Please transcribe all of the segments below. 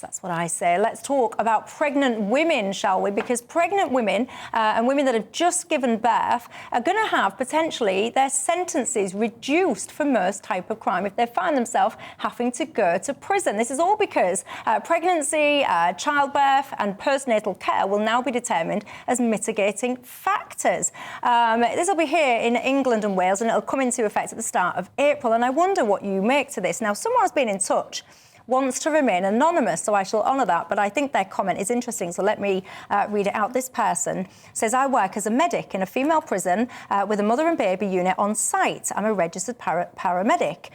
That's what I say. Let's talk about pregnant women, shall we? Because pregnant women and women that have just given birth are going to have potentially their sentences reduced for most type of crime if they find themselves having to go to prison. This is all because pregnancy, childbirth and postnatal care will now be determined as mitigating factors. This will be here in England and Wales, and it'll come into effect at the start of April. And I wonder what you make to this. Now, someone has been in touch, wants to remain anonymous, so I shall honour that, but I think their comment is interesting, so let me read it out. This person says, I work as a medic in a female prison with a mother and baby unit on site. I'm a registered paramedic.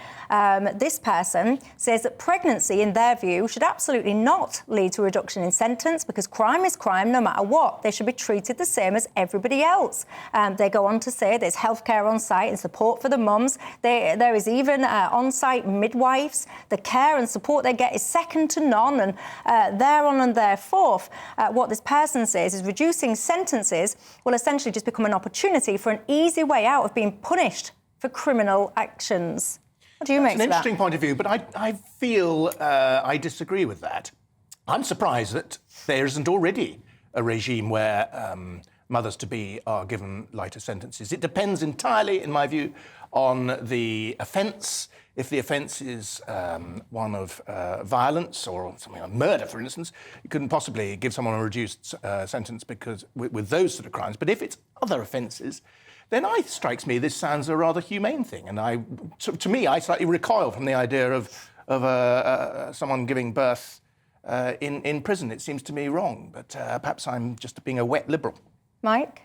This person says that pregnancy, in their view, should absolutely not lead to a reduction in sentence because crime is crime no matter what. They should be treated the same as everybody else. They go on to say there's healthcare on site and support for the mums. There is even on-site midwives. The care and support they get is second to none, and thereon and thereforth. What this person says is reducing sentences will essentially just become an opportunity for an easy way out of being punished for criminal actions. What do you make of that? It's an interesting point of view, but I feel I disagree with that. I'm surprised that there isn't already a regime where mothers-to-be are given lighter sentences. It depends entirely, in my view, on the offence. If the offence is one of violence or something like murder, for instance, you couldn't possibly give someone a reduced sentence because with those sort of crimes. But if it's other offences, then it strikes me this sounds a rather humane thing. And to me, I slightly recoil from the idea of someone giving birth in prison. It seems to me wrong, but perhaps I'm just being a wet liberal. Mike?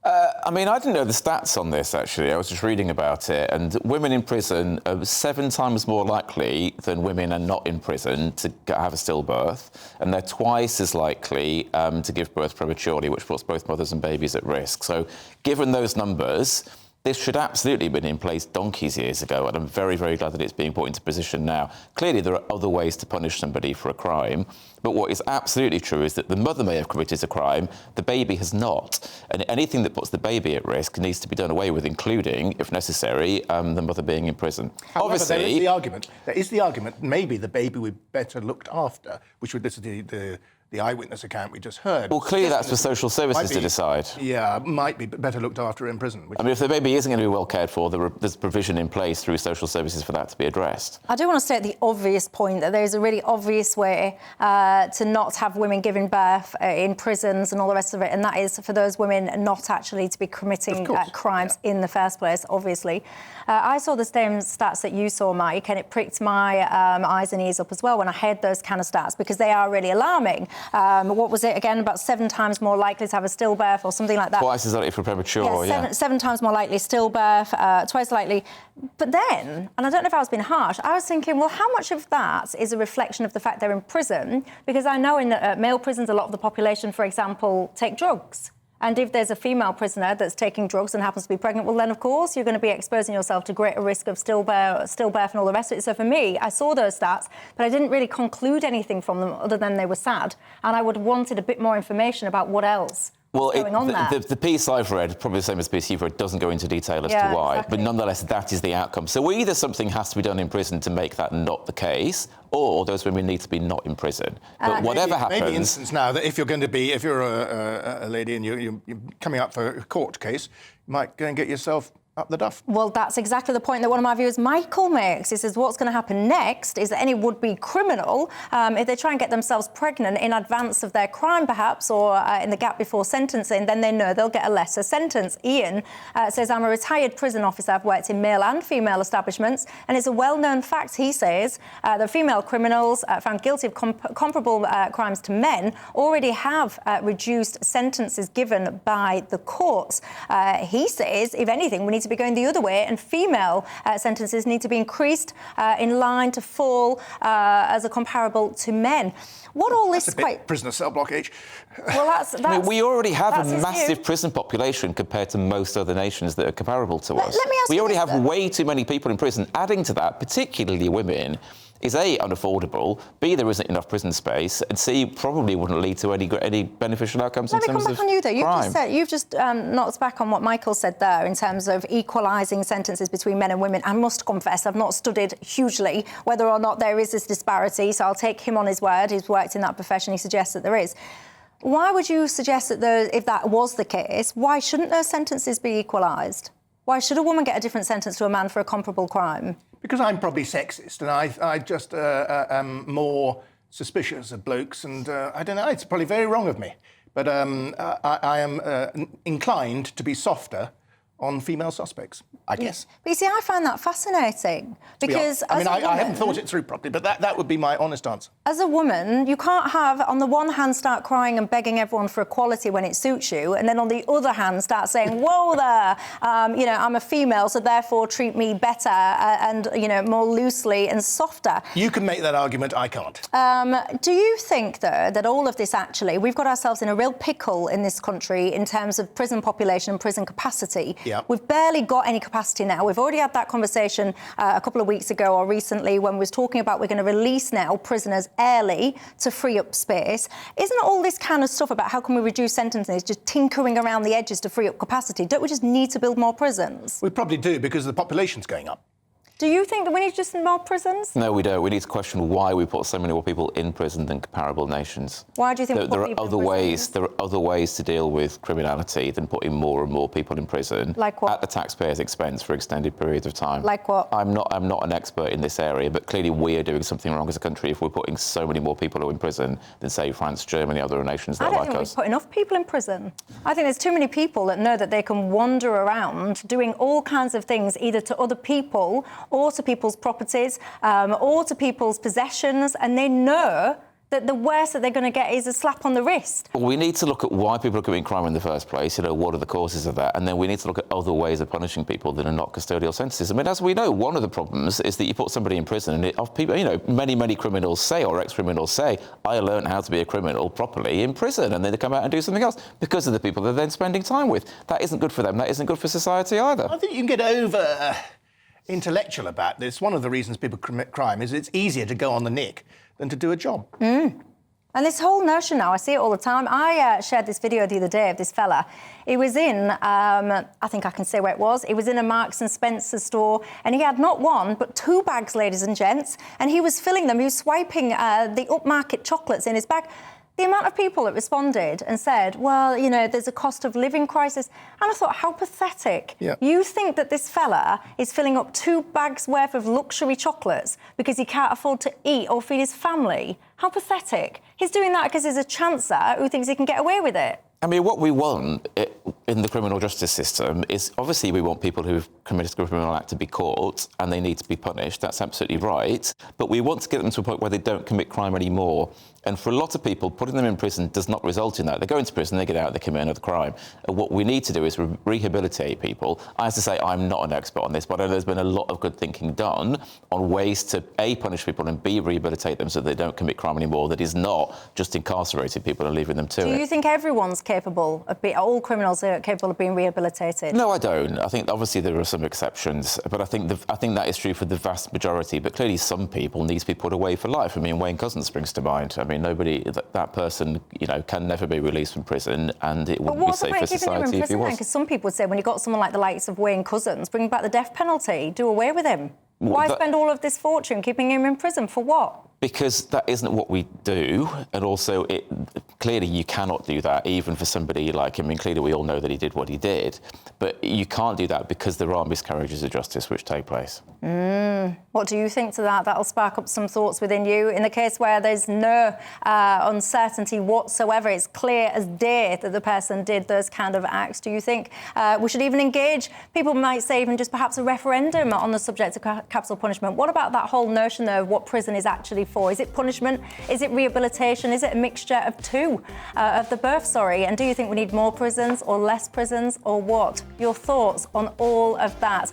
I mean, I didn't know the stats on this, actually. I was just reading about it. And women in prison are 7 times more likely than women are not in prison to have a stillbirth. And they're twice as likely to give birth prematurely, which puts both mothers and babies at risk. So given those numbers, this should absolutely have been in place donkeys years ago, and I'm very, very glad that it's being put into position now. Clearly, there are other ways to punish somebody for a crime, but what is absolutely true is that the mother may have committed a crime, the baby has not, and anything that puts the baby at risk needs to be done away with, including, if necessary, the mother being in prison. However, Obviously, there is the argument, maybe the baby would be better looked after, which would, this is the eyewitness account we just heard. Well, clearly that's for social services to decide. Yeah, might be better looked after in prison. I mean, if the baby isn't going to be well cared for, there's provision in place through social services for that to be addressed. I do want to state the obvious point that there's a really obvious way to not have women giving birth in prisons and all the rest of it, and that is for those women not actually to be committing crimes in the first place, obviously. I saw the same stats that you saw, Mike, and it pricked my eyes and ears up as well when I heard those kind of stats, because they are really alarming. What was it again? About 7 times more likely to have a stillbirth or something like that. Twice as likely for premature, yeah. 7 times more likely stillbirth, twice likely. But then, and I don't know if I was being harsh, I was thinking, well, how much of that is a reflection of the fact they're in prison? Because I know in male prisons, a lot of the population, for example, take drugs. And if there's a female prisoner that's taking drugs and happens to be pregnant, well, then, of course, you're going to be exposing yourself to greater risk of stillbirth and all the rest of it. So for me, I saw those stats, but I didn't really conclude anything from them other than they were sad. And I would have wanted a bit more information about what else. Well, the piece I've read, probably the same as the piece you've read, doesn't go into detail as to why, but nonetheless, that is the outcome. So either something has to be done in prison to make that not the case, or those women need to be not in prison. But whatever happens... Maybe instance now that if you're a lady and you're coming up for a court case, you might go and get yourself up the duff. Well, that's exactly the point that one of my viewers, Michael, makes. He says what's going to happen next is that any would-be criminal, if they try and get themselves pregnant in advance of their crime, perhaps, or in the gap before sentencing, then they know they'll get a lesser sentence. Ian says, I'm a retired prison officer. I've worked in male and female establishments, and it's a well-known fact, he says, that female criminals found guilty of comparable crimes to men already have reduced sentences given by the courts. He says, if anything, we need to be going the other way, and female sentences need to be increased in line to fall as a comparable to men. What all this prisoner cell block age. Well, that's I mean, we already have a massive prison population compared to most other nations that are comparable to us. Let me ask we already have way too many people in prison. Adding to that, particularly women, is A, unaffordable, B, there isn't enough prison space, and C, probably wouldn't lead to any beneficial outcomes in terms of crime. Let me come back on you, though. You've just knocked back on what Michael said there in terms of equalising sentences between men and women. I must confess, I've not studied hugely whether or not there is this disparity, so I'll take him on his word. He's worked in that profession. He suggests that there is. Why would you suggest that if that was the case, why shouldn't those sentences be equalised? Why should a woman get a different sentence to a man for a comparable crime? Because I'm probably sexist, and I just am more suspicious of blokes, and I don't know, it's probably very wrong of me. But I am inclined to be softer on female suspects, I guess. But you see, I find that fascinating because... I haven't thought it through properly, but that would be my honest answer. As a woman, you can't have, on the one hand, start crying and begging everyone for equality when it suits you, and then on the other hand, start saying, whoa there, I'm a female, so therefore treat me better and, more loosely and softer. You can make that argument, I can't. Do you think, though, that all of this actually, we've got ourselves in a real pickle in this country in terms of prison population and prison capacity? Yeah. We've barely got any capacity now. We've already had that conversation a couple of weeks ago or recently when we was talking about we're going to release now prisoners early to free up space. Isn't all this kind of stuff about how can we reduce sentences just tinkering around the edges to free up capacity? Don't we just need to build more prisons? We probably do because the population's going up. Do you think that we need just more prisons? No, we don't. We need to question why we put so many more people in prison than comparable nations. Why do you think there are other ways? There are other ways to deal with criminality than putting more and more people in prison. Like what? At the taxpayer's expense for extended periods of time. Like what? I'm not an expert in this area, but clearly we are doing something wrong as a country if we're putting so many more people in prison than, say, France, Germany, other nations that are like us. I don't think we put enough people in prison. I think there's too many people that know that they can wander around doing all kinds of things, either to other people or to people's properties or to people's possessions, and they know that the worst that they're going to get is a slap on the wrist. We need to look at why people are committing crime in the first place, what are the causes of that, and then we need to look at other ways of punishing people that are not custodial sentences. I mean, as we know, one of the problems is that you put somebody in prison and people, many criminals say, or ex-criminals say, I learned how to be a criminal properly in prison, and then they come out and do something else because of the people they're then spending time with. That isn't good for them. That isn't good for society either. I think you can get over... intellectual about this. One of the reasons people commit crime is it's easier to go on the nick than to do a job. And this whole notion now, I see it all the time. I shared this video the other day of this fella. He was in, I think I can say where it was. He was in a Marks and Spencer store, and he had not one, but 2 bags, ladies and gents, and he was filling them. He was swiping the upmarket chocolates in his bag. The amount of people that responded and said, well, there's a cost of living crisis. And I thought, how pathetic. Yeah. You think that this fella is filling up 2 bags worth of luxury chocolates because he can't afford to eat or feed his family? How pathetic. He's doing that because he's a chancer who thinks he can get away with it. I mean, what we want in the criminal justice system is, obviously, we want people who've committed a criminal act to be caught and they need to be punished. That's absolutely right. But we want to get them to a point where they don't commit crime anymore. And for a lot of people, putting them in prison does not result in that. They go into prison, they get out, they commit another crime. And what we need to do is rehabilitate people. I have to say, I'm not an expert on this, but I know there's been a lot of good thinking done on ways to, A, punish people and, B, rehabilitate them so they don't commit crime anymore. That is not just incarcerating people and leaving them to it. Do you think everyone's capable of all criminals are capable of being rehabilitated? No, I don't. I think obviously there are some exceptions, but I think that is true for the vast majority. But clearly, some people need to be put away for life. I mean, Wayne Couzens springs to mind. I mean, that person, can never be released from prison, and it wouldn't be safe for society if he was. Because some people would say, when you got someone like the likes of Wayne Couzens, bring back the death penalty, do away with him. Why spend all of this fortune keeping him in prison for what? Because that isn't what we do, and also clearly you cannot do that even for somebody like him. I mean, clearly we all know that he did what he did, but you can't do that because there are miscarriages of justice which take place. What do you think to that? That'll spark up some thoughts within you. In the case where there's no uncertainty whatsoever, it's clear as day that the person did those kind of acts. Do you think we should even engage, people might say even just perhaps a referendum on the subject of capital punishment? What about that whole notion, though, of what prison is actually for? Is it punishment? Is it rehabilitation? Is it a mixture of both? And do you think we need more prisons or less prisons or what? Your thoughts on all of that?